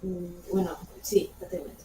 Bueno, sí, prácticamente.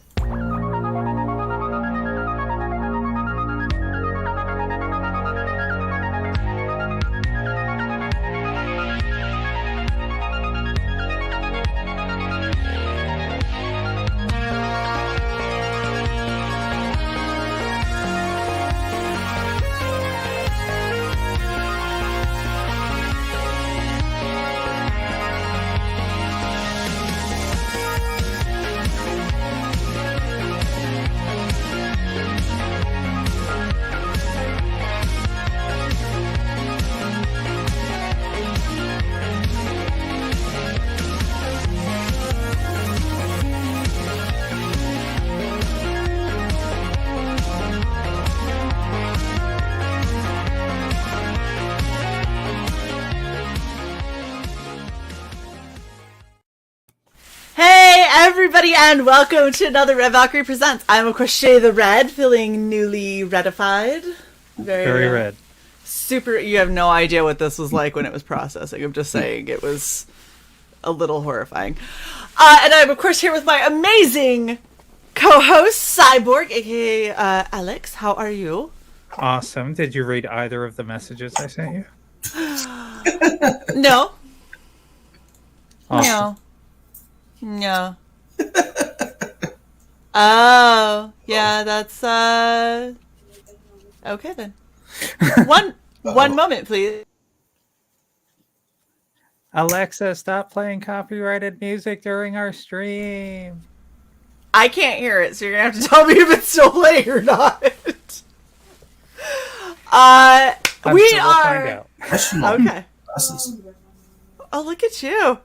Everybody, and welcome to another Red Valkyrie Presents. I'm, of course, Shae the Red, feeling newly redified. Very red. Super, you have no idea what this was like when it was processing. I'm just saying it was a little horrifying. And I'm, of course, here with my amazing co-host, CY.borg, aka Alex. How are you? Awesome. Did you read either of the messages I sent you? No. Awesome. No. Oh, yeah, that's okay then. One moment, please. Alexa, stop playing copyrighted music during our stream. I can't hear it, so you're gonna have to tell me if it's still playing or not. We'll find out. Okay. Oh, look at you.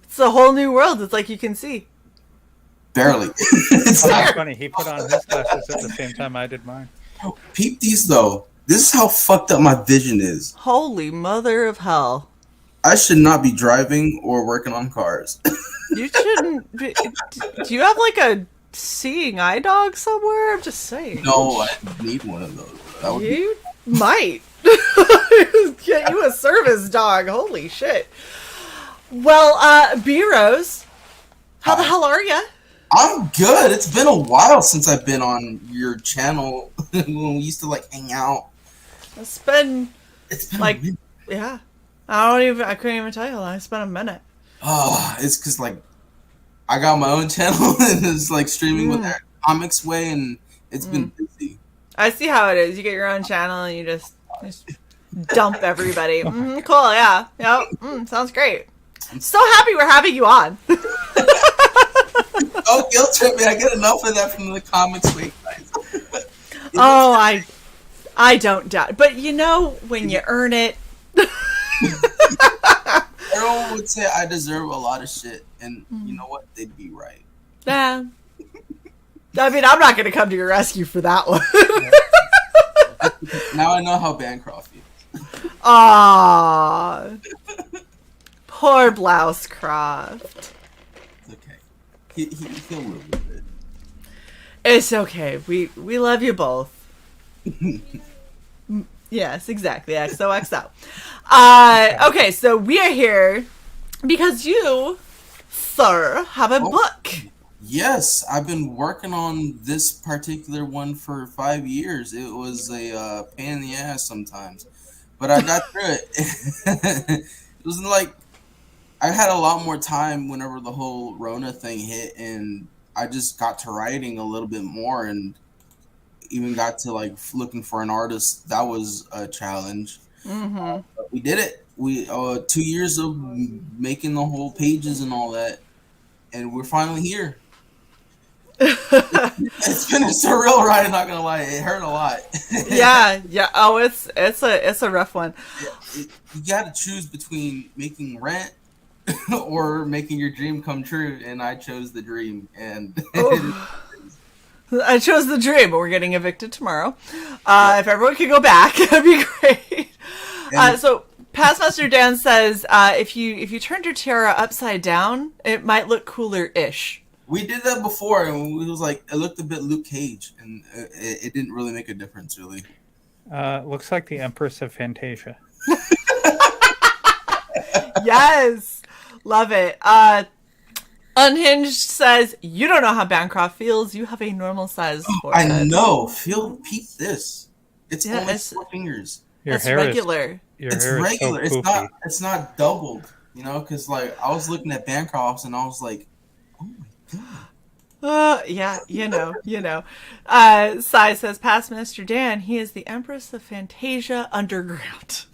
It's a whole new world. It's like you can see. Barely. That's funny. He put on his glasses at the same time I did mine. Oh, peep these, though. This is how fucked up my vision is. Holy mother of hell. I should not be driving or working on cars. You shouldn't be. Do you have like a seeing eye dog somewhere? I'm just saying. No, I need one of those. That would You might. Get you a service dog. Holy shit. Well, B-Rose, how the hell are ya? I'm good. It's been a while since I've been on your channel when we used to like hang out. It's been like, a minute. Yeah. I couldn't even tell you how long. It's been a minute. Oh, it's because like I got my own channel and it's like streaming with that Comics Way, and it's been busy. I see how it is. You get your own channel and you just dump everybody. Cool, yeah. Yep. Sounds great. I'm so happy we're having you on. Oh, guilt trip me. I get enough of that from the Comics Way guys. Oh, I don't doubt. But you know, when you earn it. Everyone would say I deserve a lot of shit, and you know what? They'd be right. Yeah. I mean, I'm not going to come to your rescue for that one. Now I know how Bancroft feels. Aww. Poor Blouse Croft. It's okay. He'll live with it. It's okay. We love you both. Yes, exactly. XOXO. Okay, so we are here because you, sir, have a book. Yes, I've been working on this particular one for 5 years. It was a pain in the ass sometimes, but I got through it. It was like I had a lot more time whenever the whole Rona thing hit, and I just got to writing a little bit more, and even got to like looking for an artist. That was a challenge. We did it. We 2 years of making the whole pages and all that, and we're finally here. It's been a surreal ride. I'm not gonna lie, it hurt a lot. Yeah. Oh, it's a rough one. You got to choose between making rent or making your dream come true, and I chose the dream. And I chose the dream, but we're getting evicted tomorrow. If everyone could go back, that'd be great. So Pastmaster Dan says, if you turned your tiara upside down, it might look cooler-ish. We did that before, and it was like it looked a bit Luke Cage, and it didn't really make a difference, really. Looks like the Empress of Fantasia. Yes, love it. Unhinged says, you don't know how Bancroft feels. You have a normal size forehead. I know. Peep this. It's Yeah, only it's- 4 fingers. Your It's hair regular. It's hair is regular. so poofy. It's not doubled. You know, because like I was looking at Bancroft's and I was like, oh my god. Yeah, you know. Sai says, past Minister Dan, he is the Empress of Fantasia Underground.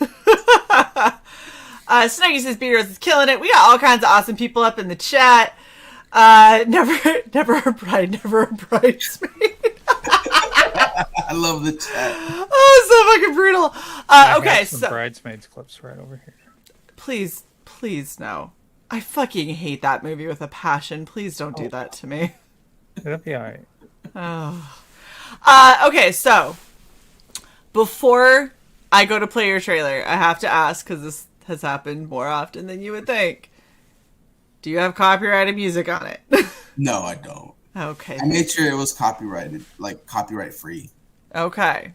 Snuggy says, B-Rose is killing it. We got all kinds of awesome people up in the chat. Never a bride, never a bridesmaid. I love the chat. Oh, so fucking brutal. Okay, so bridesmaids clips right over here. please no. I fucking hate that movie with a passion. Please don't do that to me. It'll be alright. Oh. Okay, so before I go to play your trailer, I have to ask, because this has happened more often than you would think. Do you have copyrighted music on it? No, I don't. Okay. I made sure it was copyrighted, like copyright free. Okay.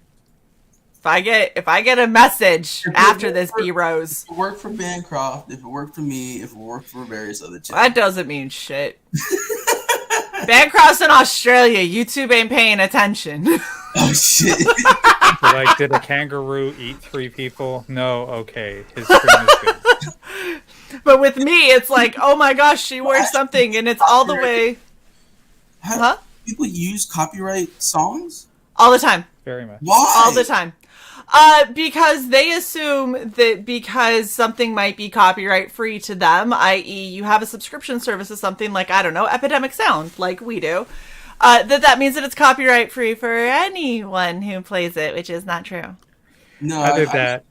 If I get a message after this, B-Rose. If it worked for Bancroft, if it worked for me, if it worked for various other channels. That doesn't mean shit. Bancroft's in Australia. YouTube ain't paying attention. Oh shit. Like, did a kangaroo eat 3 people? No, okay. His stream is good. But with me, it's like, oh my gosh, she wore something, and it's all the way... Huh? People use copyright songs? All the time. Very much. Why? All the time. Because they assume that because something might be copyright free to them, i.e. you have a subscription service to something like, I don't know, Epidemic Sound, like we do, that means that it's copyright free for anyone who plays it, which is not true. No, Either that,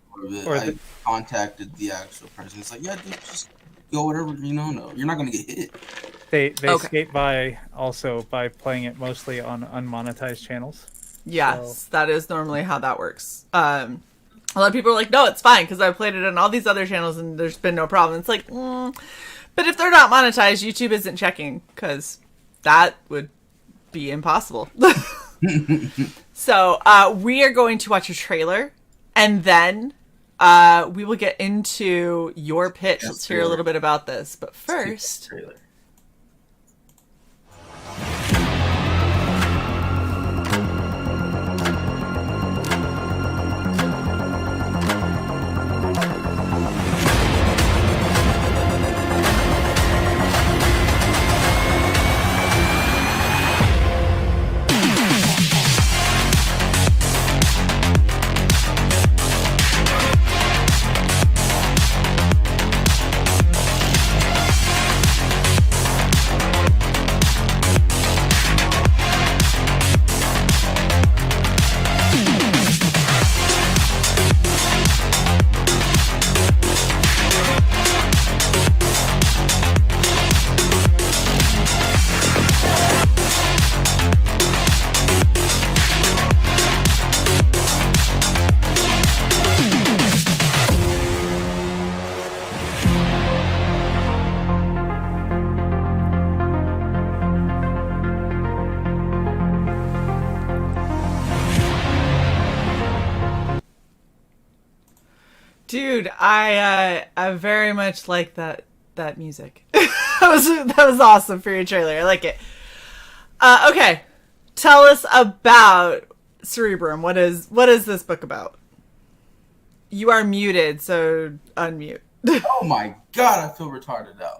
or I contacted the actual person. It's like, yeah, dude, just go whatever, you know. No, you're not going to get hit. They Okay. skate by also by playing it mostly on unmonetized channels. Yes, that is normally how that works. A lot of people are like, no, it's fine, because I've played it on all these other channels and there's been no problem. It's like, but if they're not monetized, YouTube isn't checking, because that would be impossible. So we are going to watch a trailer, and then we will get into your pitch. Let's hear a little bit about this. But first... Trailer. Dude, I very much like that music. that was awesome for your trailer. I like it. Okay, tell us about Cerebrum. What is this book about? You are muted, so unmute. Oh my god, I feel retarded now.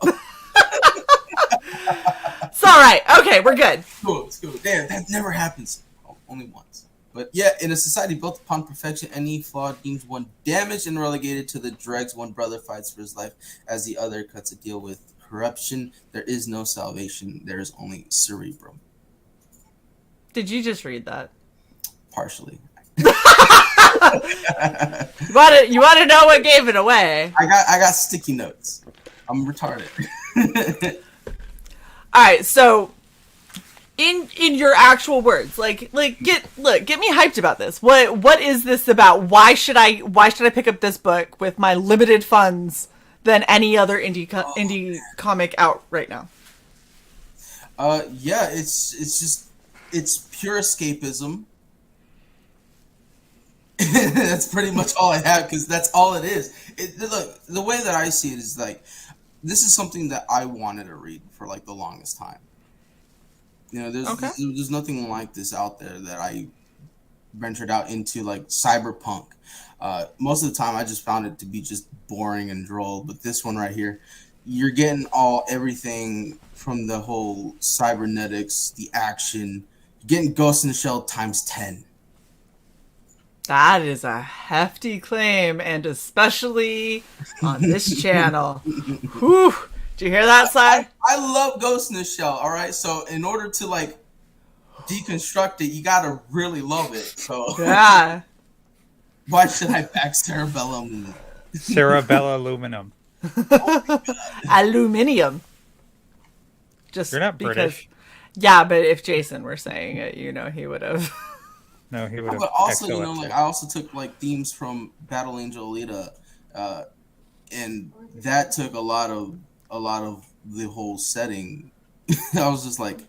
It's all right. Okay, we're good. It's cool. Damn, that never happens. Oh, only once. But yeah, in a society built upon perfection, any flaw deems one damaged and relegated to the dregs. One brother fights for his life as the other cuts a deal with corruption. There is no salvation. There is only Cerebrum. Did you just read that? Partially. You want to know what gave it away? I got sticky notes. I'm retarded. All right, so in your actual words, get me hyped about this. What is this about? Why should I pick up this book with my limited funds than any other indie comic out right now? Yeah, it's pure escapism. That's pretty much all I have, because that's all it is. Look, the way that I see it is like, this is something that I wanted to read for like the longest time. You know, there's nothing like this out there that I ventured out into, like cyberpunk. Most of the time I just found it to be just boring and droll, but this one right here, you're getting everything from the whole cybernetics, the action. You're getting Ghost in the Shell times 10. That is a hefty claim, and especially on this channel. Whew. Did you hear that, Cy? I love Ghost in the Shell, all right? So in order to, like, deconstruct it, you gotta really love it. So yeah. Why should I back cerebellum? Cerebella aluminum. Aluminium. Just You're not because, British. Yeah, but if Jason were saying it, you know, he would have. No, he would have. But also, you know, like I also took like themes from Battle Angel Alita, and that took a lot of the whole setting. I was just like,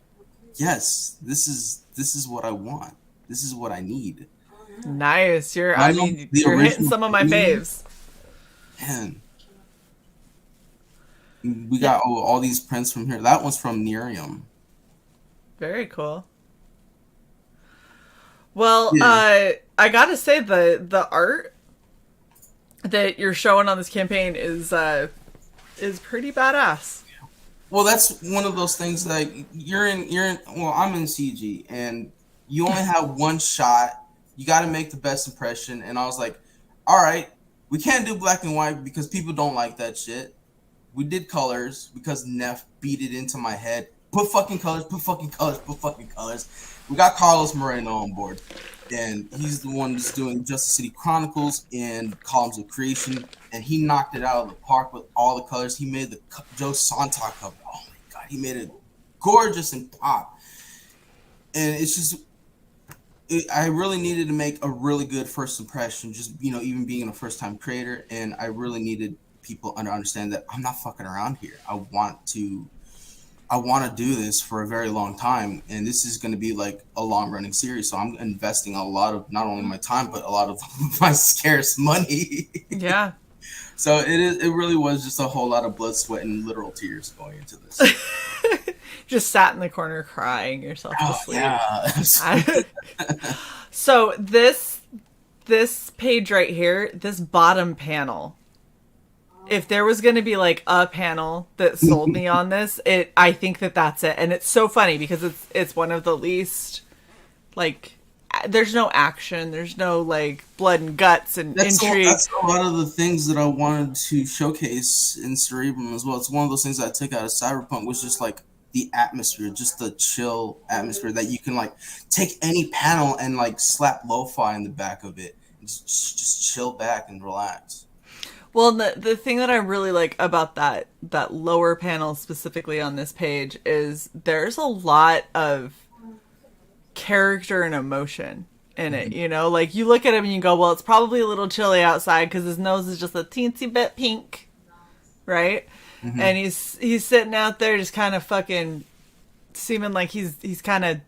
yes, this is what I want. This is what I need. Nice. You're hitting some of my faves. Man. We got all these prints from here. That one's from Nerium. Very cool. Well, yeah. I gotta say the art that you're showing on this campaign is pretty badass. Well, that's one of those things that you're in. Well, I'm in CG, and you only have one shot. You got to make the best impression. And I was like, all right, we can't do black and white because people don't like that shit. We did colors because Neff beat it into my head. Put fucking colors, put fucking colors, put fucking colors. We got Carlos Moreno on board, and he's the one that's doing Justice City Chronicles and Columns of Creation, and he knocked it out of the park with all the colors. He made the Joe Sonntag cover. Oh my god, he made it gorgeous and pop. And it's just, I really needed to make a really good first impression, just, you know, even being a first-time creator, and I really needed people to understand that I'm not fucking around here. I want to do this for a very long time, and this is going to be like a long-running series. So I'm investing a lot of not only my time but a lot of my scarce money. Yeah. So it really was just a whole lot of blood, sweat, and literal tears going into this. Just sat in the corner crying yourself to sleep. Yeah. So this page right here, this bottom panel. If there was going to be like a panel that sold me on this, I think that's it. And it's so funny because it's one of the least, like, there's no action, there's no like blood and guts and intrigue. That's a lot of the things that I wanted to showcase in Cerebrum as well. It's one of those things I took out of Cyberpunk, was just like the atmosphere, just the chill atmosphere that you can like take any panel and like slap lo-fi in the back of it and just chill back and relax. Well, the thing that I really like about that lower panel specifically on this page is there's a lot of character and emotion in it, you know? Like, you look at him and you go, well, it's probably a little chilly outside because his nose is just a teensy bit pink, right? Mm-hmm. And he's sitting out there just kind of fucking seeming like he's kind of,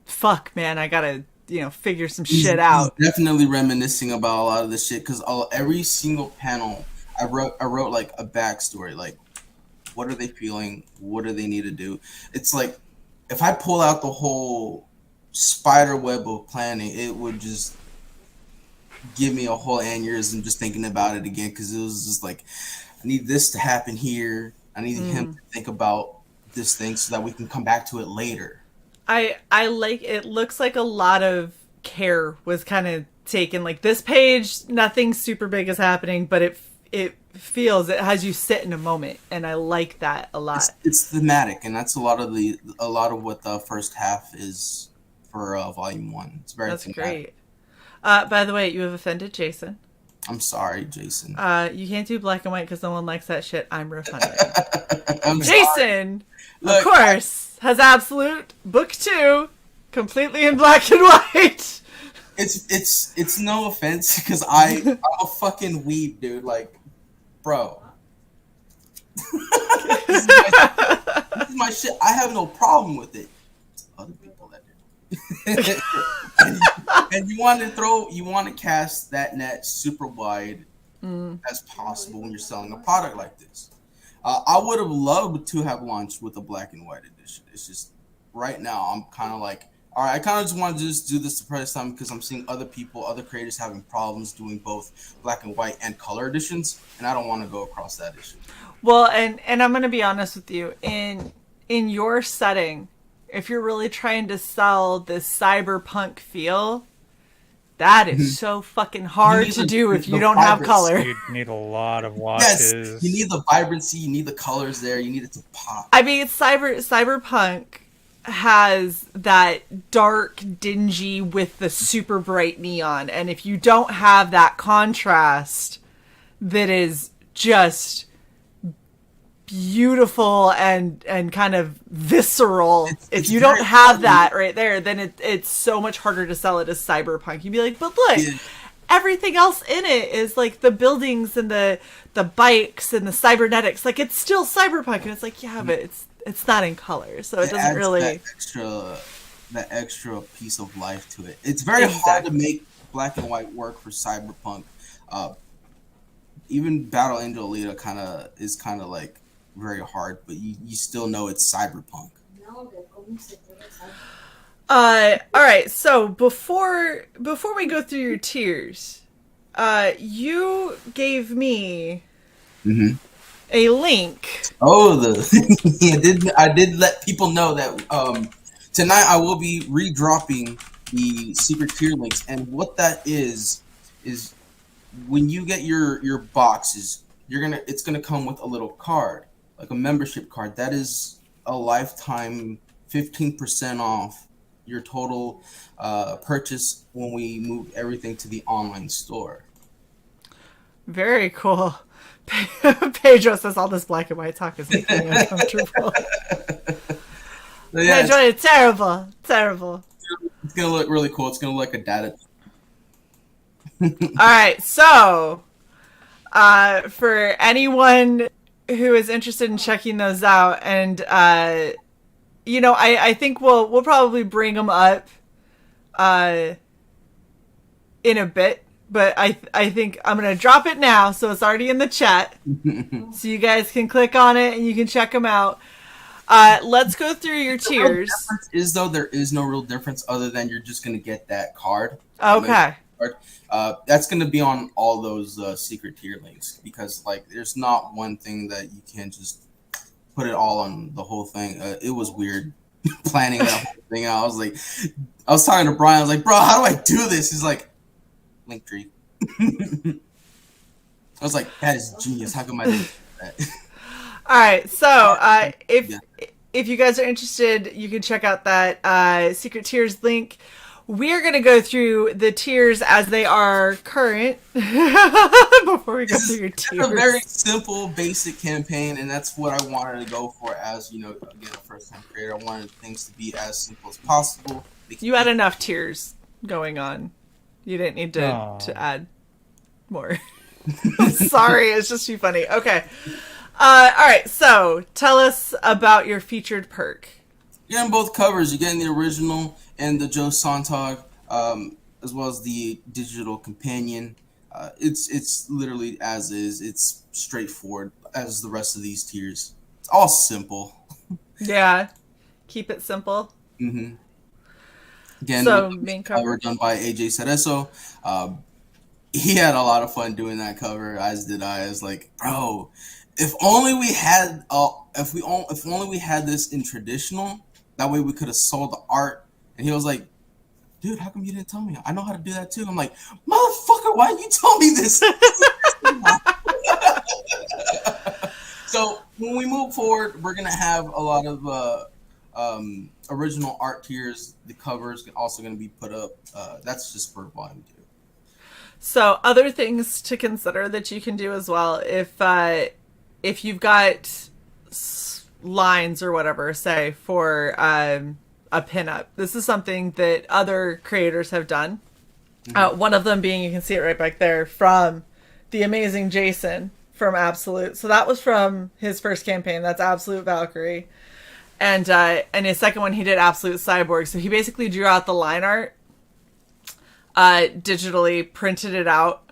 fuck, man, I gotta, you know, figure some shit out. He's definitely reminiscing about a lot of this shit because every single panel I wrote like a backstory, like what are they feeling, what do they need to do. It's like if I pull out the whole spider web of planning, it would just give me a whole aneurysm just thinking about it again, because it was just like, I need this to happen here, I need him to think about this thing so that we can come back to it later. I like, it looks like a lot of care was kind of taken. Like this page, nothing super big is happening, but it feels, it has you sit in a moment, and I like that a lot. It's thematic, and that's a lot of what the first half is for Volume 1. It's very thematic. Great. By the way, you have offended Jason. I'm sorry, Jason. You can't do black and white because no one likes that shit. I'm refunding. Jason, Jason, of course, has Absolute Book 2 completely in black and white. It's no offense, because I'm a fucking weeb, dude. Like, bro. This is my shit. I have no problem with it. It's other people that do. and you want to cast that net super wide as possible when you're selling a product like this. I would have loved to have launched with a black and white edition. It's just right now I'm kind of like, all right, I kind of just want to just do this the first time because I'm seeing other people, other creators having problems doing both black and white and color editions, and I don't want to go across that issue. Well, and I'm going to be honest with you. In your setting, if you're really trying to sell this cyberpunk feel, that is so fucking hard to do if you don't have color. You need a lot of washes. Yes, you need the vibrancy, you need the colors there, you need it to pop. I mean, cyberpunk has that dark, dingy with the super bright neon, and if you don't have that contrast that is just beautiful and kind of visceral, if you don't have that right there, then it's so much harder to sell it as cyberpunk. You'd be like, but look, everything else in it is like the buildings and the bikes and the cybernetics, like it's still cyberpunk, and it's like, yeah, but it's not in color, so it doesn't really that extra piece of life to it. It's very hard to make black and white work for cyberpunk. Even Battle Angel Alita is kind of like very hard, but you still know it's cyberpunk. All right, so before we go through your tiers, you gave me a link. Oh, I did let people know that tonight I will be redropping the secret tier links, and what that is when you get your boxes, it's gonna come with a little card, like a membership card. That is a lifetime 15% off your total purchase when we move everything to the online store. Very cool. Pedro says all this black and white talk is making me uncomfortable. Yeah, Pedro, it's terrible. It's gonna look really cool. It's gonna look like a data. All right, so for anyone who is interested in checking those out, and I think we'll probably bring them up in a bit, but I think I'm gonna drop it now, so it's already in the chat, so you guys can click on it and you can check them out. Let's go through your tiers. The difference is, though, there is no real difference other than you're just gonna get that card. Okay. That's going to be on all those secret tier links, because like there's not one thing that you can just put it all on the whole thing. It was weird planning that whole thing out. I was talking to Brian. I was like, bro, how do I do this? He's like, Linktree. I was like, that is genius. How come I didn't do that? All right. So if you guys are interested, you can check out that secret tiers link. We're going to go through the tiers as they are current before we go through your tiers. It's a very simple, basic campaign, and that's what I wanted to go for as, again, a first-time creator. I wanted things to be as simple as possible. You had enough tiers going on. You didn't need to add more. Sorry, it's just too funny. Okay. All right, so tell us about your featured perk. You're getting both covers. You're getting the original and the Joe Sontag, as well as the digital companion. It's literally as is. It's straightforward as the rest of these tiers. It's all simple. Yeah, keep it simple. Mm-hmm. Again, so main cover done by AJ Cerezo. He had a lot of fun doing that cover, as did I. I was like, bro, if only we had if only we had this in traditional. That way we could have sold the art. And he was like, dude, how come you didn't tell me? I know how to do that too. I'm like, motherfucker, why didn't you tell me this? So when we move forward, we're going to have a lot of original art tiers. The covers are also going to be put up. That's just for volume 2. So other things to consider that you can do as well. If you've got lines or whatever, say for a pinup, this is something that other creators have done. One of them being, you can see it right back there, from the amazing Jason from Absolute. So that was from his first campaign. That's Absolute Valkyrie. And his second one, he did Absolute CY.borg. So he basically drew out the line art, digitally printed it out,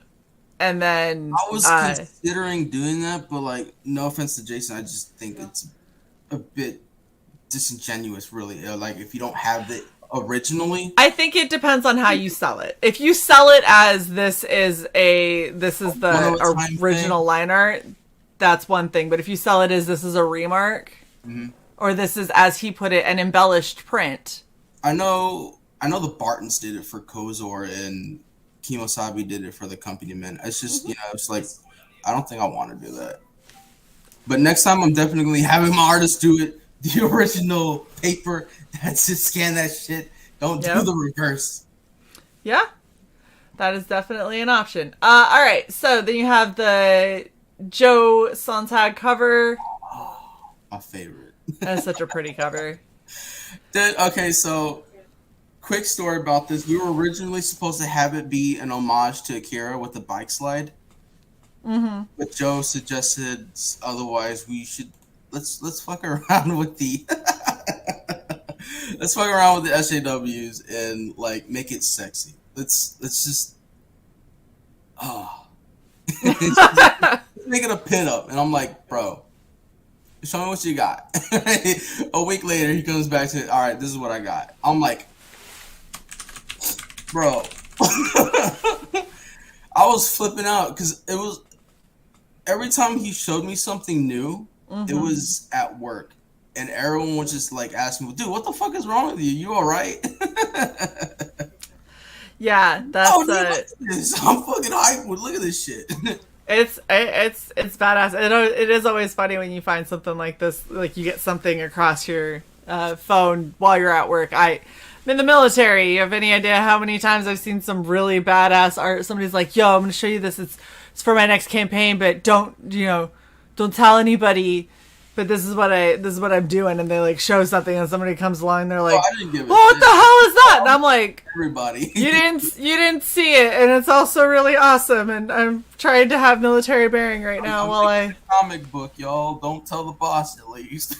and then I was considering doing that, but like, no offense to Jason, I just think it's a bit disingenuous, really. Like, if you don't have it originally, I think it depends on how you sell it. If you sell it as this is the original line art, that's one thing. But if you sell it as this is a remark, or this is, as he put it, an embellished print. I know the Bartons did it for Kozor, and Kimosabi did it for the Company Men. It's just, it's like, I don't think I want to do that. But next time, I'm definitely having my artist do it. The original paper. That's just scan that shit. Don't do the reverse. Yeah, that is definitely an option. All right, so then you have the Joe Sontag cover. Oh, my favorite. That's such a pretty cover. Dude, okay, so quick story about this. We were originally supposed to have it be an homage to Akira with the bike slide. But Joe suggested otherwise. We should let's fuck around with the let's fuck around with the SJWs and like make it sexy. Let's just make it a pin up. And I'm like, bro, show me what you got. A week later, he comes back to, all right, this is what I got. I'm like, bro, I was flipping out because it was every time he showed me something new, it was at work. And everyone was just like asking me, dude, what the fuck is wrong with you? You all right? Yeah, that's dude, look at this. I'm fucking hyped. Look at this shit. It's badass. It is always funny when you find something like this, like you get something across your phone while you're at work. I'm in the military. You have any idea how many times I've seen some really badass art? Somebody's like, "Yo, I'm gonna show you this. It's for my next campaign, but don't tell anybody. But this is what I'm doing." And they like show something, and somebody comes along, and they're like, what the hell is that? And I'm like, everybody, you didn't see it, and it's also really awesome. And I'm trying to have military bearing right now I'm comic book, y'all. Don't tell the boss, at least.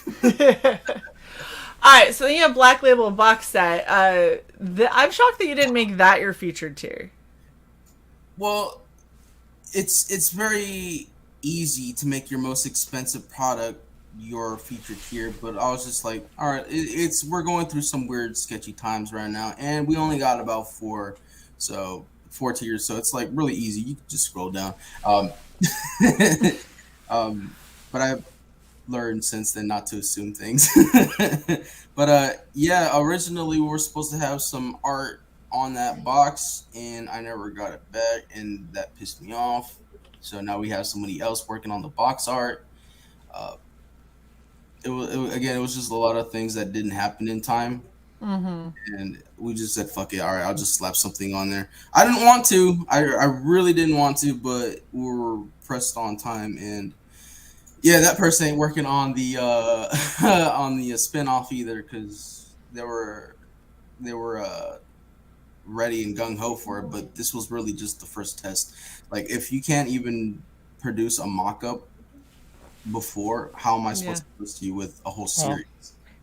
All right, so then you have Black Label box set. I'm shocked that you didn't make that your featured tier. Well, it's very easy to make your most expensive product your featured tier, but I was just like, all right, we're going through some weird, sketchy times right now, and we only got about four tiers, so it's like really easy. You can just scroll down. But I've learned since then not to assume things. But yeah, originally we were supposed to have some art on that box, and I never got it back, and that pissed me off. So now we have somebody else working on the box art. It was just a lot of things that didn't happen in time. And we just said, fuck it, all right, I'll just slap something on there. I didn't want to. I really didn't want to, but we were pressed on time, and yeah, that person ain't working on the on the spin-off either, because they were ready and gung-ho for it, but this was really just the first test. Like, if you can't even produce a mock-up before, how am I supposed to post you with a whole series?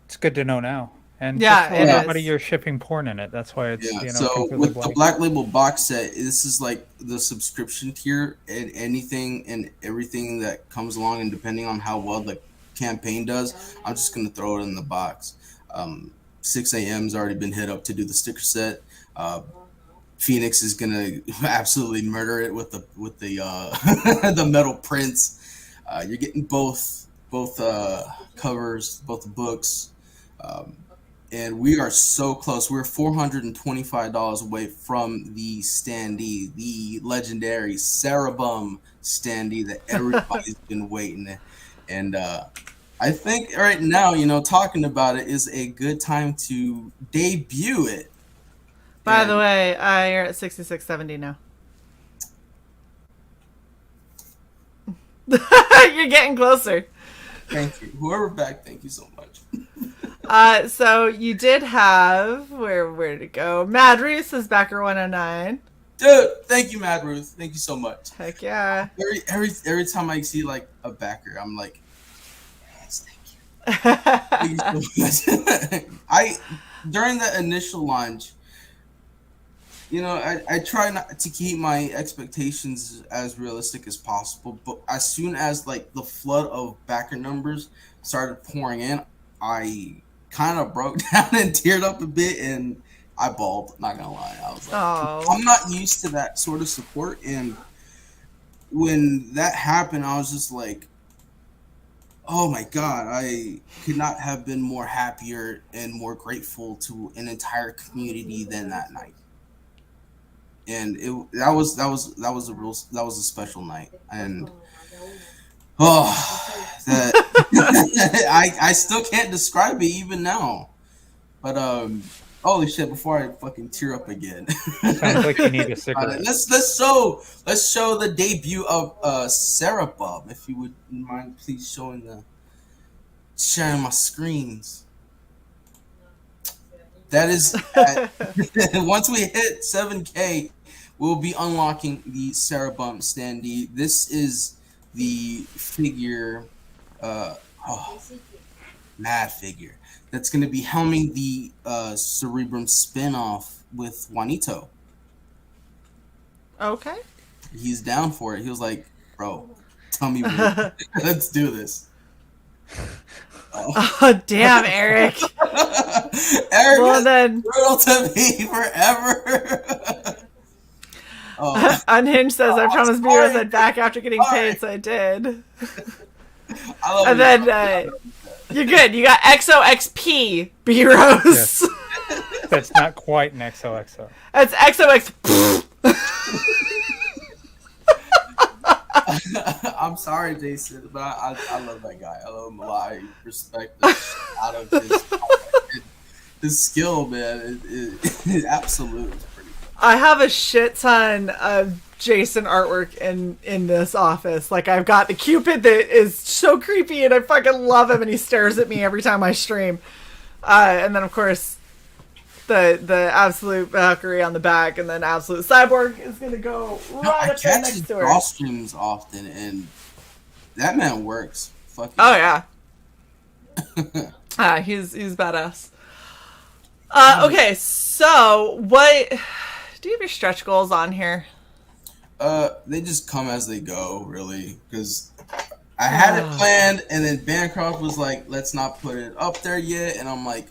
It's good to know now. And everybody, you're shipping porn in it. That's why it's So with the Black Label box set, this is like the subscription tier, and anything and everything that comes along, and depending on how well the campaign does, I'm just gonna throw it in the box. 6 a.m.'s already been hit up to do the sticker set. Phoenix is gonna absolutely murder it with the the metal prints. You're getting both covers, both the books. And we are so close. We're $425 away from the standee, the legendary Cerebrum standee that everybody's been waiting. And I think right now, talking about it is a good time to debut it. By the way, you're at 66.70 now. You're getting closer. Thank you. Whoever back, thank you so much. So you did have where to go? Mad Ruth is backer 109. Dude, thank you, Mad Ruth. Thank you so much. Heck yeah. Every time I see like a backer, I'm like, yes, thank you. Thank you so much. During the initial launch, I try not to keep my expectations as realistic as possible, but as soon as like the flood of backer numbers started pouring in, I kind of broke down and teared up a bit, and I bawled. Not gonna lie, I was like, Oh. I'm not used to that sort of support, and when that happened, I was just like, oh my god, I could not have been more happier and more grateful to an entire community than that night. And that was a special night, and that I still can't describe it even now. But holy shit! Before I fucking tear up again, Sounds like you need a cigarette. let's show the debut of Cerebrum. If you would mind, please sharing my screens. That is once we hit 7K, we'll be unlocking the Cerebrum standee. This is the figure, mad figure, that's going to be helming the Cerebrum spinoff with Juanito. Okay. He's down for it. He was like, bro, tell me when. Let's do this. Oh, damn, Eric. Eric Well, is then. brutal to me forever. Unhinged says, I promised B-Rose I'd back after getting paid, so I did. And then, you're good. You got XOXP, B-Rose. Yes. That's not quite an XOXO. That's XOX. I'm sorry, Jason, but I love that guy. I love him a lot. I respect the shit out of his skill, man. It absolutely is pretty cool. I have a shit ton of Jason artwork in this office. Like, I've got the Cupid that is so creepy, and I fucking love him, and he stares at me every time I stream. And then, of course, the absolute Valkyrie on the back, and then absolute CY.borg is gonna go right up there next to her. I catch streams often, and that man works. Fucking. Oh yeah. He's badass. Okay, so what? Do you have your stretch goals on here? They just come as they go, really, because I had it planned, and then Bancroft was like, "Let's not put it up there yet," and I'm like,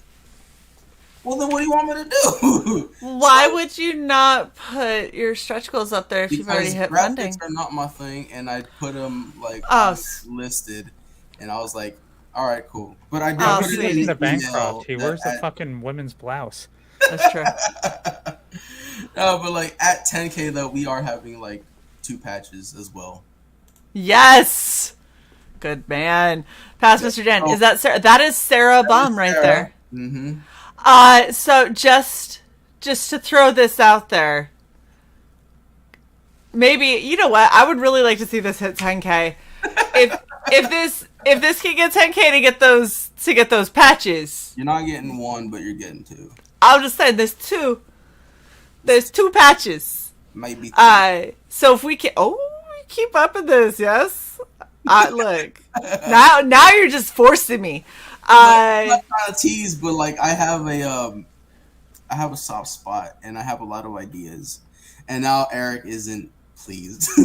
well, then what do you want me to do? Why would you not put your stretch goals up there if you've already hit funding? Graphics are not my thing, and I put them like listed, and I was like, all right, cool. But I did put it in the Bancroft. He wears a fucking women's blouse. That's true. No, but like at 10K though, we are having like 2 patches as well. Yes. Good man. Pass, Mr. Dan. Is that Sarah? That is Cerebrum right there. Mm-hmm. So just to throw this out there, maybe, you know what? I would really like to see this hit 10K. If this can get 10K to get those patches. You're not getting 1, but you're getting 2. I'll just say there's 2 patches. Maybe 3. So if we can, we keep up with this, yes. Look, now you're just forcing me. I'm not trying to tease, but like I have a soft spot, and I have a lot of ideas, and now Eric isn't pleased. he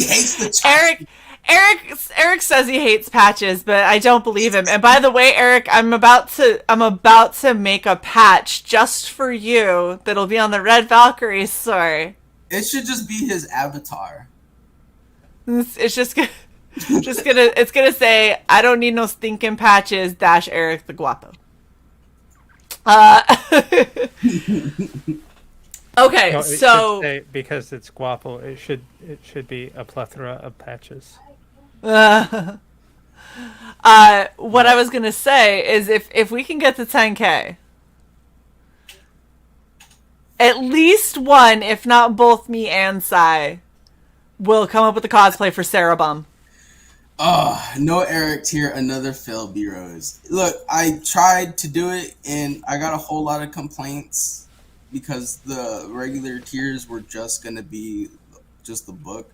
hates the chat. Eric says he hates patches, but I don't believe him. And by the way, Eric, I'm about to make a patch just for you that'll be on the Red Valkyrie store. It should just be his avatar. It's just it's gonna say, I don't need no stinking patches, - Eric the Guapo. Okay, no, so because it's guapo, it should be a plethora of patches. What I was gonna say is if we can get to 10K, at least one, if not both, me and Sai will come up with a cosplay for Cerebrum. No Eric tier, another failed B-Rose. Look, I tried to do it, and I got a whole lot of complaints because the regular tiers were just going to be just the book.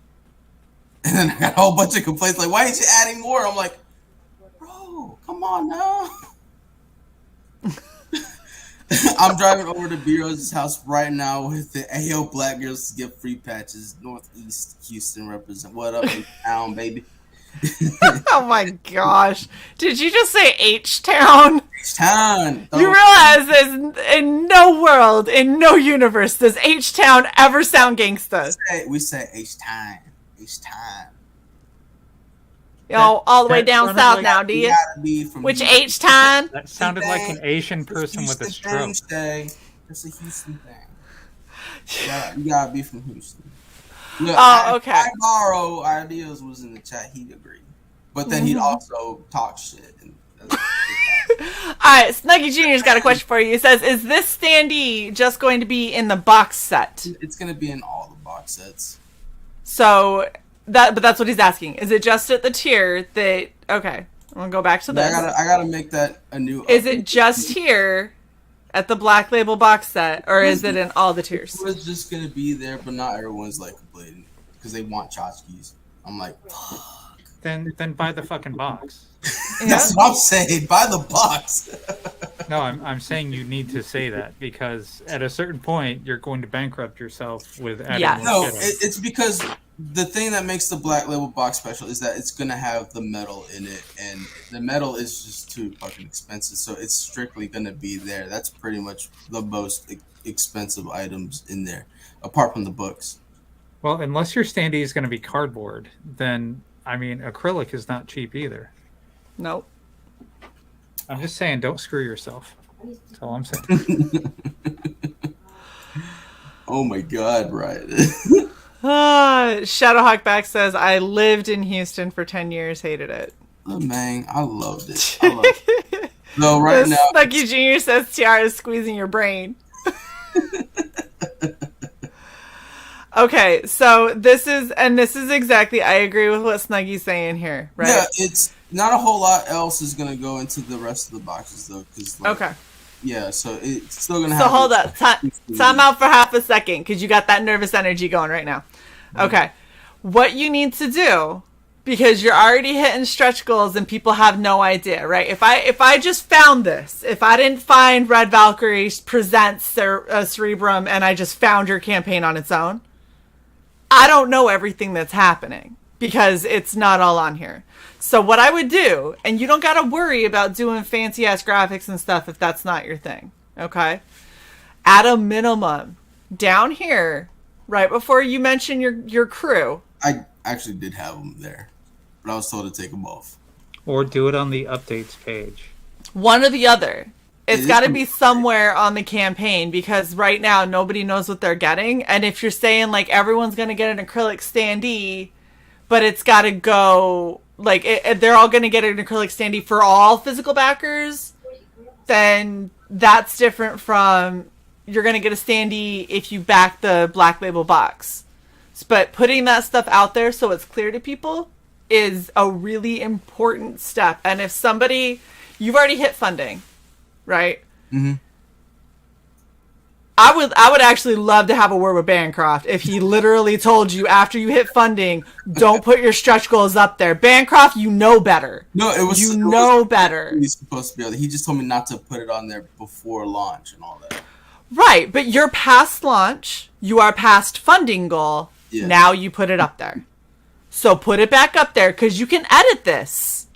And then I got a whole bunch of complaints like, why ain't you adding more? I'm like, bro, come on now. I'm driving over to B-Rose's house right now with the AO Black Girls to get free patches. Northeast Houston represent. What up in town, baby? Oh my gosh. Did you just say H-Town? H-Town. You realize there's in no world, in no universe, does H-Town ever sound gangsta? We say H-Town. H-Town. Yo, all the way down south like, now, do you? Which H-Town? That sounded like an Asian person with a stroke. It's a Houston thing. You gotta be from Houston. Look, okay. I borrow ideas was in the chat. He'd agree, but then he'd also talk shit. All right, Snuggy Jr.'s got a question for you. He says, "Is this standee just going to be in the box set?" It's going to be in all the box sets. So but that's what he's asking. Is it just at the tier that? Okay, I'm gonna go back to this. I gotta make that a new. Is it just here at the Black Label box set, or is it in all the tiers? It was just gonna be there, but not everyone's like complaining because they want tchotchkes. I'm like, fuck. Then buy the fucking box. That's what I'm saying. Buy the box. No, I'm saying you need to say that because at a certain point you're going to bankrupt yourself with adding more shit. It's because the thing that makes the Black Label box special is that it's gonna have the metal in it, and the metal is just too fucking expensive, so it's strictly gonna be there. That's pretty much the most expensive items in there, apart from the books. Well, unless your standee is going to be cardboard, then I mean acrylic is not cheap either. Nope. I'm just saying, don't screw yourself. That's all I'm saying. Oh my god, right. Shadowhawkback says, I lived in Houston for 10 years, hated it. Oh man, I loved it. No, right now. Snuggy Jr. says Tiara is squeezing your brain. Okay, so this is exactly, I agree with what Snuggy's saying here, right? Yeah, it's not a whole lot else is going to go into the rest of the boxes, though. Okay. Yeah, so it's still going to have... So hold up. Time out for half a second, because you got that nervous energy going right now. Okay. What you need to do, because you're already hitting stretch goals and people have no idea, right? If I just found this, if I didn't find Red Valkyrie presents Cerebrum and I just found your campaign on its own, I don't know everything that's happening because it's not all on here. So what I would do, and you don't got to worry about doing fancy ass graphics and stuff if that's not your thing. Okay. At a minimum, down here, right before you mention your crew. I actually did have them there, but I was told to take them off. Or do it on the updates page. One or the other. It's got to be somewhere on the campaign because right now nobody knows what they're getting. And if you're saying like everyone's going to get an acrylic standee, but it's got to go like they're all going to get an acrylic standee for all physical backers, then that's different from you're going to get a standee if you back the Black Label box. But putting that stuff out there so it's clear to people is a really important step. And if you've already hit funding, right? Mm-hmm. I would actually love to have a word with Bancroft if he literally told you after you hit funding, don't put your stretch goals up there. Bancroft, you know better. No, it was better. He's supposed to be on there. He just told me not to put it on there before launch and all that. Right, but you're past launch. You are past funding goal. Yeah. Now you put it up there. So put it back up there because you can edit this.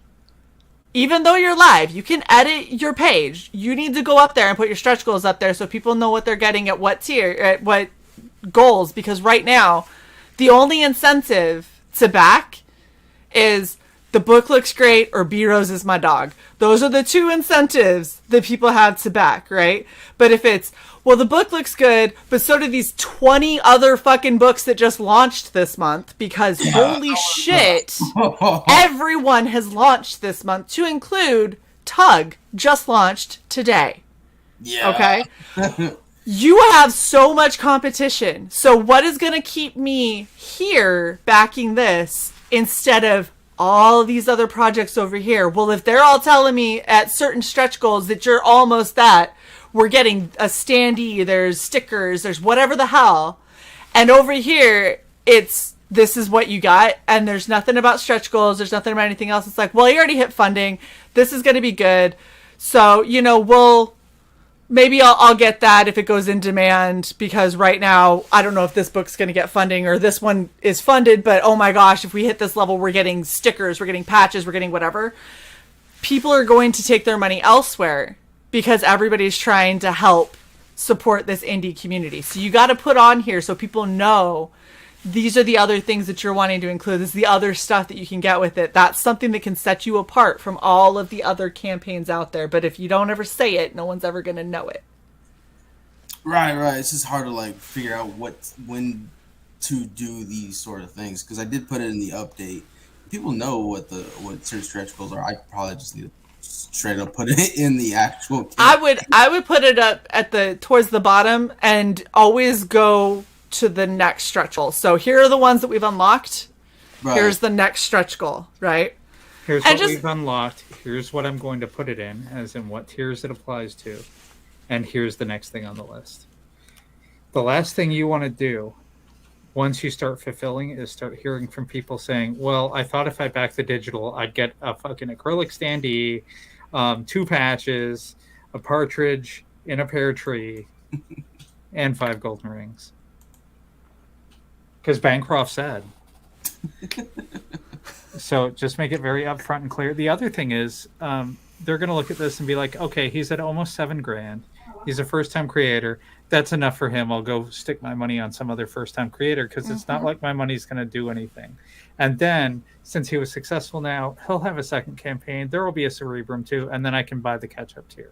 Even though you're live, you can edit your page. You need to go up there and put your stretch goals up there so people know what they're getting at what tier, at what goals. Because right now, the only incentive to back is the book looks great or B-Rose is my dog. Those are the two incentives that people have to back, right? But if it's, well, the book looks good, but so do these 20 other fucking books that just launched this month because holy shit, everyone has launched this month to include Tug, just launched today. Yeah. Okay? You have so much competition. So what is going to keep me here backing this instead of all these other projects over here? Well, if they're all telling me at certain stretch goals that you're almost that, we're getting a standee, there's stickers, there's whatever the hell. And over here, this is what you got. And there's nothing about stretch goals. There's nothing about anything else. It's like, well, you already hit funding. This is going to be good. So, we'll maybe I'll get that if it goes in demand, because right now I don't know if this book's going to get funding or this one is funded, but oh my gosh, if we hit this level, we're getting stickers, we're getting patches, we're getting whatever. People are going to take their money elsewhere because everybody's trying to help support this indie community. So you got to put on here so people know these are the other things that you're wanting to include. This is the other stuff that you can get with it. That's something that can set you apart from all of the other campaigns out there. But if you don't ever say it, no one's ever going to know it. Right. It's just hard to like figure out when to do these sort of things, because I did put it in the update. People know what certain stretch goals are. I probably just need to straight up put it in the actual campaign. I would put it up at towards the bottom and always go to the next stretch goal. So here are the ones that we've unlocked. Right. Here's the next stretch goal, right? Here's what we've unlocked. Here's what I'm going to put it in, as in what tiers it applies to. And here's the next thing on the list. The last thing you want to do once you start fulfilling is start hearing from people saying, well, I thought if I backed the digital, I'd get a fucking acrylic standee, 2 patches, a partridge in a pear tree, and 5 golden rings. Because Bancroft said. So just make it very upfront and clear. The other thing is, they're going to look at this and be like, okay, he's at almost $7,000. He's a first-time creator. That's enough for him. I'll go stick my money on some other first-time creator, because it's not like my money's going to do anything. And then, since he was successful now, he'll have a second campaign. There will be a Cerebrum too, and then I can buy the catch-up tier.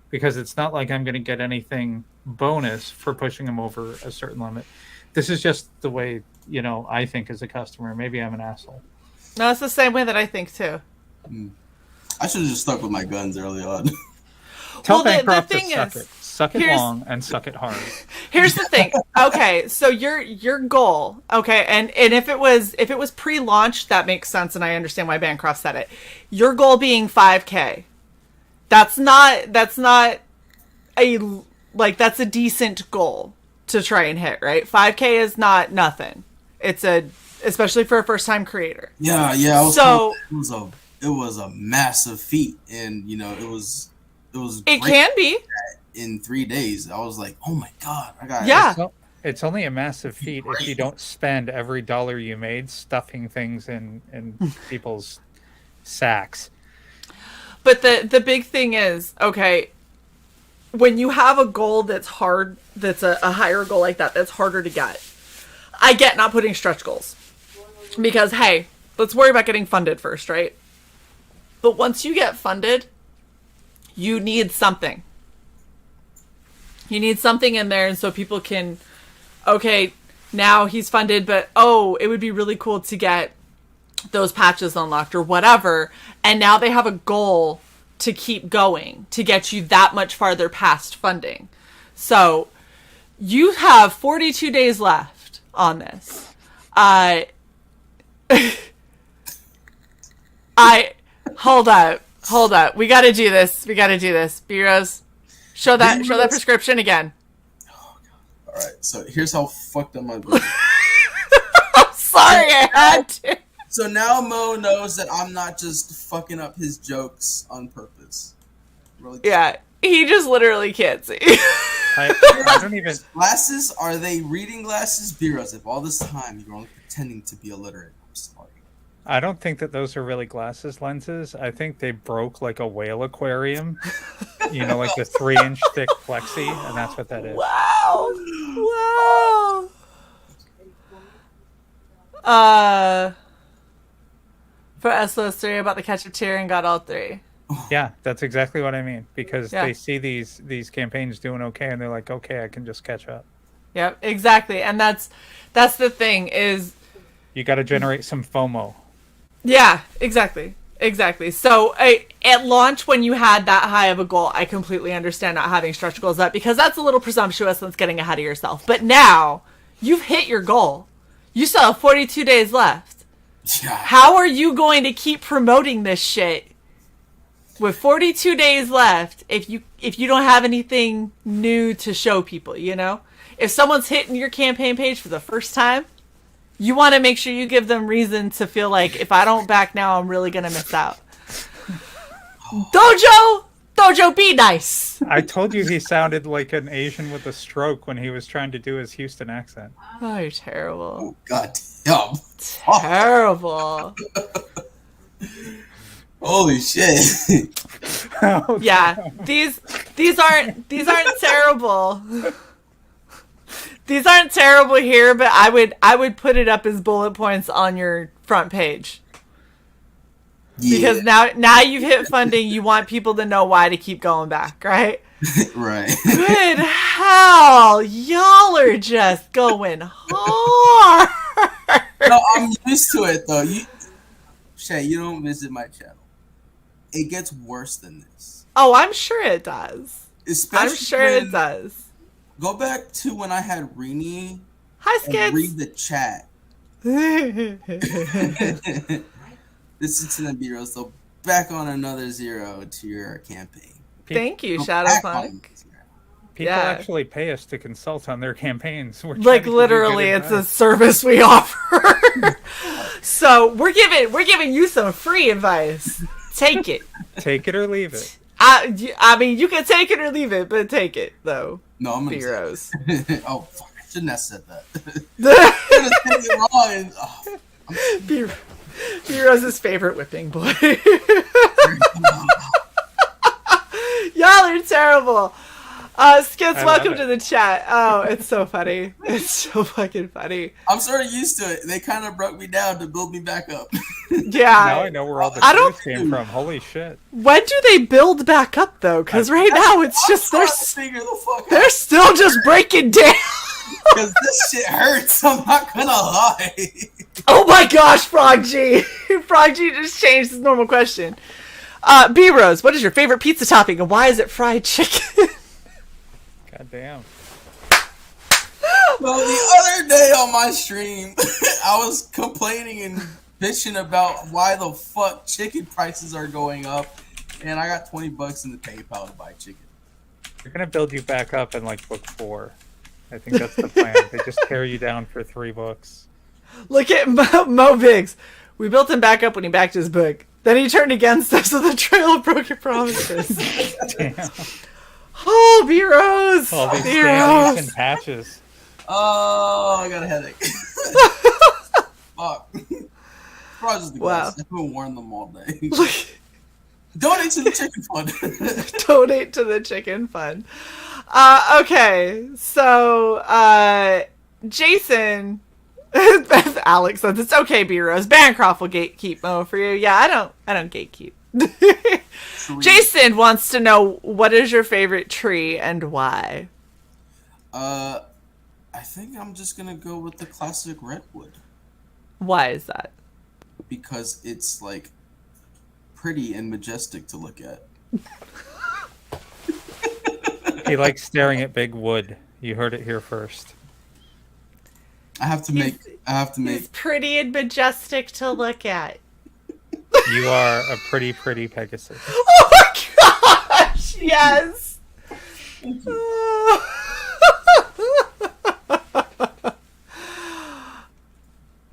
Because it's not like I'm going to get anything bonus for pushing him over a certain limit. This is just the way, I think as a customer. Maybe I'm an asshole. No, it's the same way that I think too. I should have just stuck with my guns early on. Tell Bancroft to suck it. Suck it long and suck it hard. Here's the thing. Okay, so your goal, okay, and if it was pre-launch, that makes sense, and I understand why Bancroft said it. Your goal being 5K. That's a decent goal to try and hit, right? 5K is not nothing. Especially for a first-time creator. Yeah. It was a massive feat, and it was. It can be in 3 days. I was like, oh my god, I got. Yeah. It's only a massive feat if you don't spend every dollar you made stuffing things in people's sacks. But the big thing is, okay, when you have a goal that's hard, that's a higher goal like that, that's harder to get. I get not putting stretch goals. Because, hey, let's worry about getting funded first, right? But once you get funded, you need something. You need something in there, and so people can, okay, now he's funded, but, it would be really cool to get those patches unlocked or whatever, and now they have a goal to keep going, to get you that much farther past funding. So, you have 42 days left on this. Hold up. We gotta do this. Bureaus, show that prescription again. Oh, God. All right. So here's how fucked up my book. I'm sorry, I had to. So now Mo knows that I'm not just fucking up his jokes on purpose. Really? Yeah, he just literally can't see. I don't even. Glasses? Are they reading glasses? Bureaus, if all this time you're only pretending to be illiterate, I'm sorry. I don't think that those are really glasses lenses. I think they broke like a whale aquarium. Like the 3-inch thick plexi, and that's what that is. Wow. For SLS3 about the catch-up tier and got all 3. Yeah, that's exactly what I mean. Because they see these campaigns doing okay, and they're like, okay, I can just catch up. Yep, exactly. And that's the thing is... You got to generate some FOMO. Yeah, exactly. So at launch, when you had that high of a goal, I completely understand not having stretch goals up, because that's a little presumptuous and it's getting ahead of yourself. But now, you've hit your goal. You still have 42 days left. Yeah. How are you going to keep promoting this shit with 42 days left if you don't have anything new to show people, If someone's hitting your campaign page for the first time, you want to make sure you give them reason to feel like, if I don't back now, I'm really going to miss out. Dojo, Dojo, be nice. I told you he sounded like an Asian with a stroke when he was trying to do his Houston accent. Oh, you're terrible. Oh, God damn. Terrible. Holy shit. Oh, Yeah, these aren't terrible. These aren't terrible here, but I would put it up as bullet points on your front page. Yeah. Because now you've hit funding, you want people to know why to keep going back, right? Right. Good hell, y'all are just going hard. No, I'm used to it though. Shae, you don't visit my channel. It gets worse than this. Oh, I'm sure it does. Especially I'm sure it does. Go back to when I had Rini Hi, and read Skids. the chat. Listen to the B-Rolls. So back on another 0 to your campaign. Thank you, Go back on Shadowpunk. 0. People Yeah. actually pay us to consult on their campaigns. We're trying Like to give you literally, good it's a advice. service we offer. So we're giving you some free advice. Take it. Take it or leave it. I mean, you can take it or leave it, but take it though. No, I'm gonna Heroes. Oh fuck! I shouldn't have said that. I was thinking wrong. And, Heroes' favorite whipping boy. Y'all are terrible. Skits, I welcome love to it. the chat. Oh, it's so funny. It's so fucking funny. I'm sort of used to it. They kind of broke me down to build me back up. Yeah. Now I know where all the I don't- truth came from. Holy shit. When do they build back up though? Because right now it's just trying to figure the fuck they're out still just breaking down. because this shit hurts. I'm not gonna lie. Oh my gosh, Frog G. Frog G just changed his normal question. B Rose, what is your favorite pizza topping and why is it fried chicken? God damn. Well, the other day on my stream, I was complaining and bitching about why the fuck chicken prices are going up, and I got $20 in the PayPal to buy chicken. They're gonna build you back up in like book 4. I think that's the plan. They just tear you down for 3 books. Look at Mo Biggs. We built him back up when he backed his book. Then he turned against us with the trail of broken promises. Damn. Oh, B Rose. All these B standees Rose. and patches. Oh, I got a headache. Fuck. Probably just the Wow. guys. I've been warning them all day. Donate to the chicken fund. Donate to the chicken fund. Okay, so Jason, Alex says it's okay, B Rose. Bancroft will gatekeep Mo for you. Yeah, I don't gatekeep. Jason wants to know what is your favorite tree and why. I think I'm just gonna go with the classic redwood Why is that? because it's like pretty and majestic to look at. He likes staring at big wood. You heard it here first. I have to make. He's pretty and majestic to look at. You are a pretty, pretty Pegasus. Oh my gosh! Yes.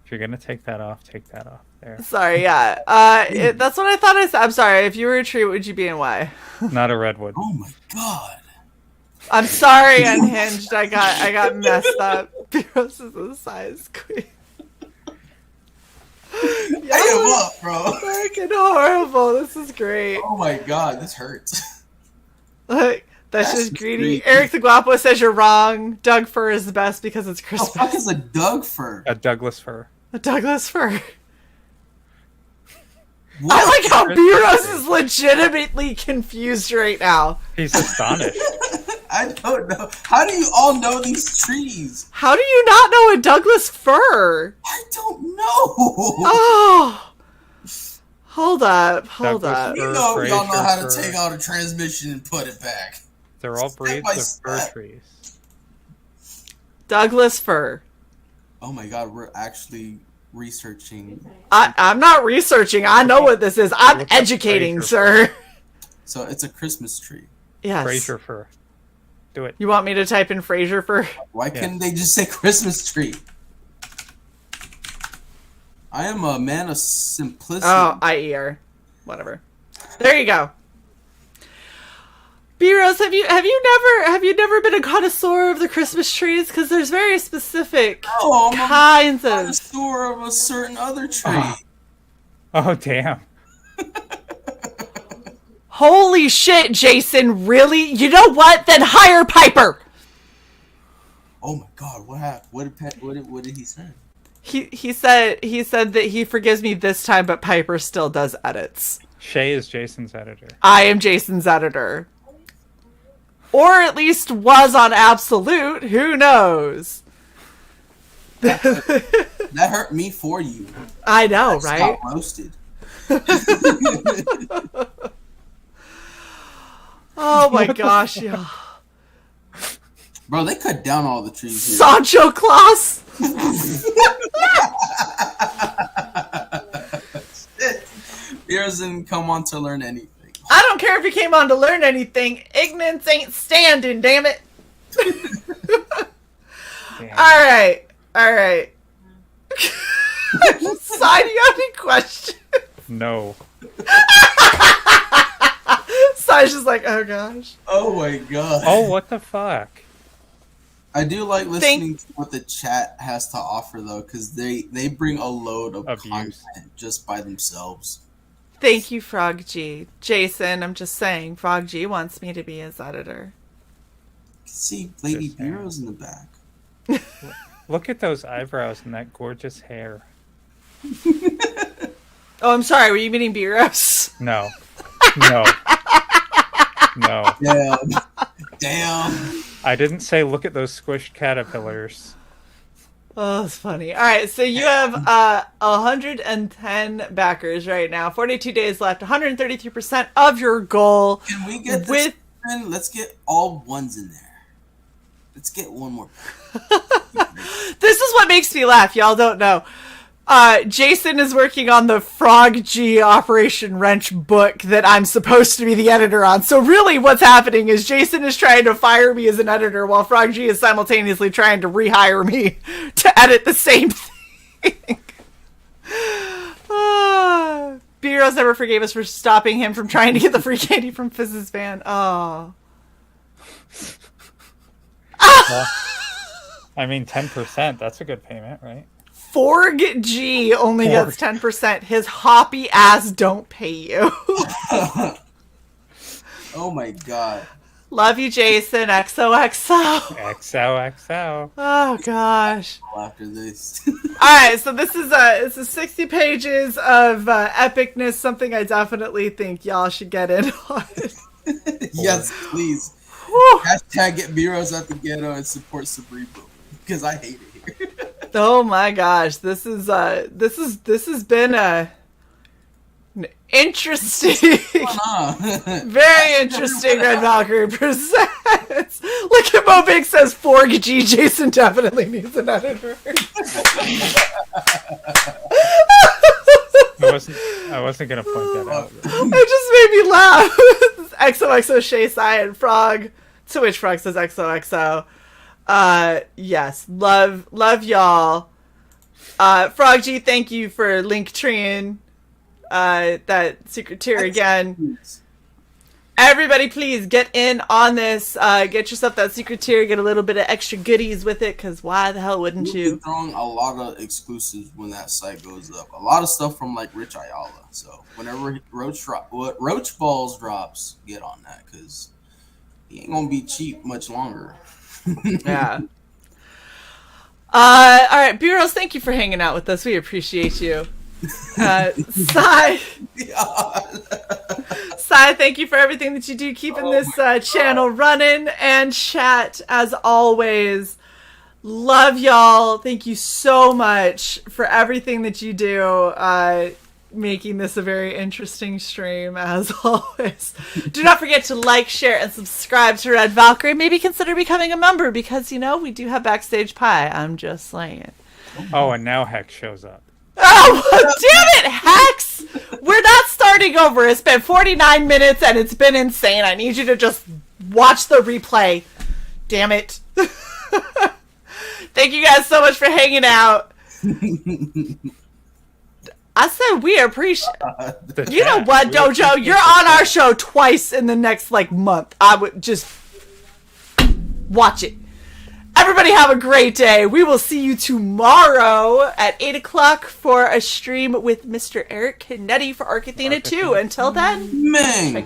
If you're gonna take that off, take that off. There. Sorry, yeah. That's what I thought I said. I'm sorry. If you were a tree, what would you be and why? Not a redwood. Oh my god. I'm sorry, Unhinged. I got messed up. Beros is a size queen. I give up, bro. Fucking horrible. This is great. Oh my god, this hurts. Look, that's That's just greedy. greedy. Eric the Guapo says you're wrong. Doug fir is the best because it's The Christmas. fuck is a Doug fir? A Douglas fir. A Douglas fir. What? I like how Christmas Beros tree. is legitimately confused right now. He's astonished. I don't know. How do you all know these trees? How do you not know a Douglas fir? I don't know. Oh. Hold up. Hold Douglas up. fir. You know, y'all know how to Fraser fir. take out a transmission and put it back. They're all breeds by of fir step. trees. Douglas fir. Oh my god, we're actually researching. I'm not researching. I know what this is. I'm Look up educating, Fraser sir. So it's a Christmas tree. Yes. Fraser fir. Do it. You want me to type in Fraser fir? Why couldn't they just say Christmas tree? I am a man of simplicity. Oh, IER. Whatever. There you go. B-Rose, have you never been a connoisseur of the Christmas trees? Because there's very specific kinds of connoisseur of a certain other tree. Oh damn. Holy shit, Jason, really? You know what? Then hire Piper. Oh my god, what happened? What did he say? He said that he forgives me this time, but Piper still does edits. Shae is Jason's editor. I am Jason's editor. Or at least was on Absolute. Who knows? That hurt me for you. I know, right? Got roasted. Oh my gosh, yeah. Bro, they cut down all the trees here. Sancho Claus! Heroes didn't come on to learn anything. I don't care if you came on to learn anything. Ignorance ain't standing, damn it. Alright. Sai, do you have any questions? No. Sai's just like, oh gosh. Oh my god. Oh, what the fuck? I do like listening to what the chat has to offer, though, because they bring a load of content just by themselves. Thank you, Frog G. Jason, I'm just saying, Frog G wants me to be his editor. See Lady Heroes in the back. Look at those eyebrows and that gorgeous hair. Oh, I'm sorry. Were you meaning B-Rose? No. Damn. I didn't say look at those squished caterpillars. Oh, that's funny. All right, so you have 110 backers right now. 42 days left. 133% of your goal. Can we get this? Let's get all ones in there. Let's get one more. This is what makes me laugh. Y'all don't know. Jason is working on the Frog G Operation Wrench book that I'm supposed to be the editor on. So really what's happening is Jason is trying to fire me as an editor while Frog G is simultaneously trying to rehire me to edit the same thing. B-Rose never forgave us for stopping him from trying to get the free candy from Fizz's van. Oh. Well, I mean, 10%, that's a good payment, right? Forg G only gets 10%. His hoppy ass don't pay you. Oh my god. Love you, Jason. XOXO. XOXO. Oh gosh. After this. Alright, so this is 60 pages of epicness, something I definitely think y'all should get in on. Yes, please. Whew. Hashtag get B-Rose out the ghetto and support Cerebrum. Because I hate it here. Oh my gosh, this has been an interesting, very interesting Red Valkyrie presents. Look at Mo Big says Forg G. Jason definitely needs an editor. I wasn't gonna point that out. It just made me laugh. XOXO Shae, Sai, and Frog. To which Frog says XOXO. Yes, love y'all. Frog G, thank you for link treeing that secret tier again. Everybody, please get in on this. Get yourself that secret tier. Get a little bit of extra goodies with it, because why the hell wouldn't you? We'll be throwing a lot of exclusives when that site goes up. A lot of stuff from like Rich Ayala. So whenever Roach Balls drops, get on that, because he ain't gonna be cheap much longer. Yeah. All right, B-Rose, thank you for hanging out with us. We appreciate you. Sai, thank you for everything that you do, keeping this channel running. And chat, as always, love y'all. Thank you so much for everything that you do, making this a very interesting stream, as always. Do not forget to like, share, and subscribe to Red Valkyrie. Maybe consider becoming a member, because, you know, we do have Backstage Pie. I'm just saying. Oh, and now Hex shows up. Oh, damn it, Hex! We're not starting over. It's been 49 minutes, and it's been insane. I need you to just watch the replay. Damn it. Thank you guys so much for hanging out. I said we appreciate. The You know chat. what, We Dojo? appreciate You're the on our chat. show twice in the next month. I would just watch it. Everybody have a great day. We will see you tomorrow at 8 o'clock for a stream with Mr. Eric Canetti for Arcathena 2. Until then, Man.